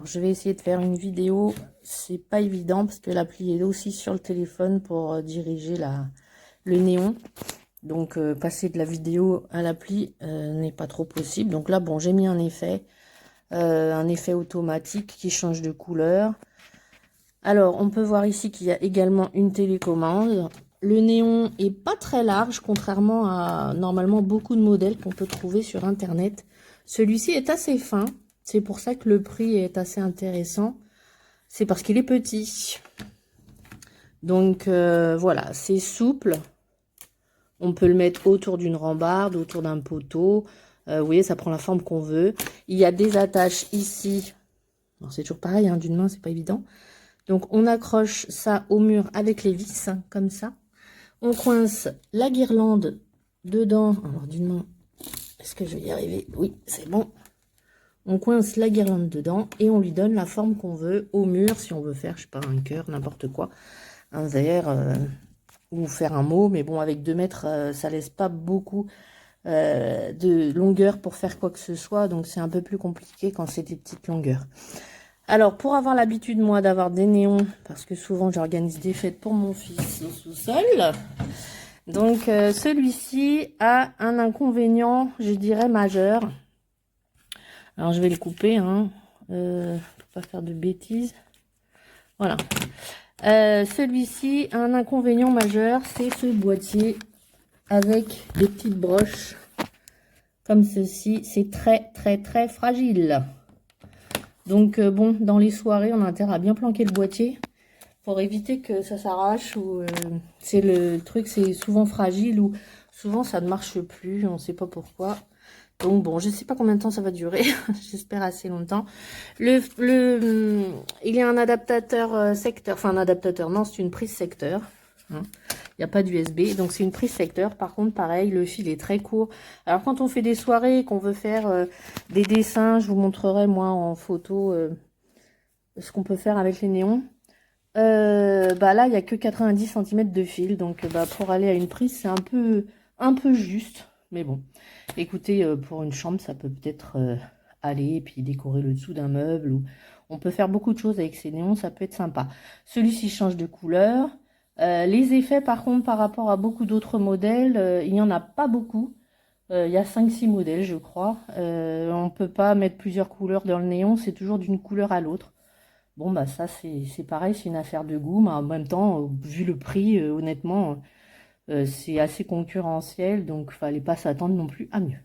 je vais essayer de faire une vidéo. C'est pas évident parce que l'appli est aussi sur le téléphone pour diriger le néon. Donc, passer de la vidéo à l'appli n'est pas trop possible. Donc là, bon, j'ai mis un effet automatique qui change de couleur. Alors, on peut voir ici qu'il y a également une télécommande. Le néon est pas très large, contrairement à normalement beaucoup de modèles qu'on peut trouver sur Internet. Celui-ci est assez fin. C'est pour ça que le prix est assez intéressant. C'est parce qu'il est petit. Donc, voilà, c'est souple. On peut le mettre autour d'une rambarde, autour d'un poteau. Vous voyez, ça prend la forme qu'on veut. Il y a des attaches ici. C'est toujours pareil, hein, d'une main, c'est pas évident. Donc, on accroche ça au mur avec les vis, hein, comme ça. On coince la guirlande dedans. Alors, d'une main, est-ce que je vais y arriver? Oui, c'est bon. On coince la guirlande dedans et on lui donne la forme qu'on veut au mur. Si on veut faire, je sais pas, un cœur, n'importe quoi. Un verre ou faire un mot. Mais bon, avec 2 mètres, ça laisse pas beaucoup de longueur pour faire quoi que ce soit. Donc, c'est un peu plus compliqué quand c'est des petites longueurs. Alors, pour avoir l'habitude, moi, d'avoir des néons, parce que souvent, j'organise des fêtes pour mon fils au sous-sol. Donc, celui-ci a un inconvénient, je dirais, majeur. Alors, je vais le couper, hein, pour pas faire de bêtises. Voilà. Celui-ci a un inconvénient majeur, c'est ce boîtier avec des petites broches comme ceci. C'est très, très, très fragile. Donc, bon, dans les soirées, on a intérêt à bien planquer le boîtier pour éviter que ça s'arrache ou c'est le truc, c'est souvent fragile ou souvent ça ne marche plus, on ne sait pas pourquoi. Donc bon, je ne sais pas combien de temps ça va durer, j'espère assez longtemps. Il y a un adaptateur secteur, enfin un adaptateur, non, c'est une prise secteur. Hein. Il n'y a pas d'USB, donc c'est une prise secteur. Par contre, pareil, le fil est très court. Alors quand on fait des soirées, qu'on veut faire des dessins, je vous montrerai moi en photo ce qu'on peut faire avec les néons. Bah là, il n'y a que 90 cm de fil, donc bah, pour aller à une prise, c'est un peu juste. Mais bon, écoutez, pour une chambre, ça peut peut-être aller, et puis décorer le dessous d'un meuble. Ou... On peut faire beaucoup de choses avec ces néons, ça peut être sympa. Celui-ci change de couleur. Les effets, par contre, par rapport à beaucoup d'autres modèles, il n'y en a pas beaucoup. Il y a 5-6 modèles, je crois. On ne peut pas mettre plusieurs couleurs dans le néon, c'est toujours d'une couleur à l'autre. Bon, bah ça, c'est pareil, c'est une affaire de goût, mais en même temps, vu le prix, honnêtement, c'est assez concurrentiel, donc fallait pas s'attendre non plus à mieux.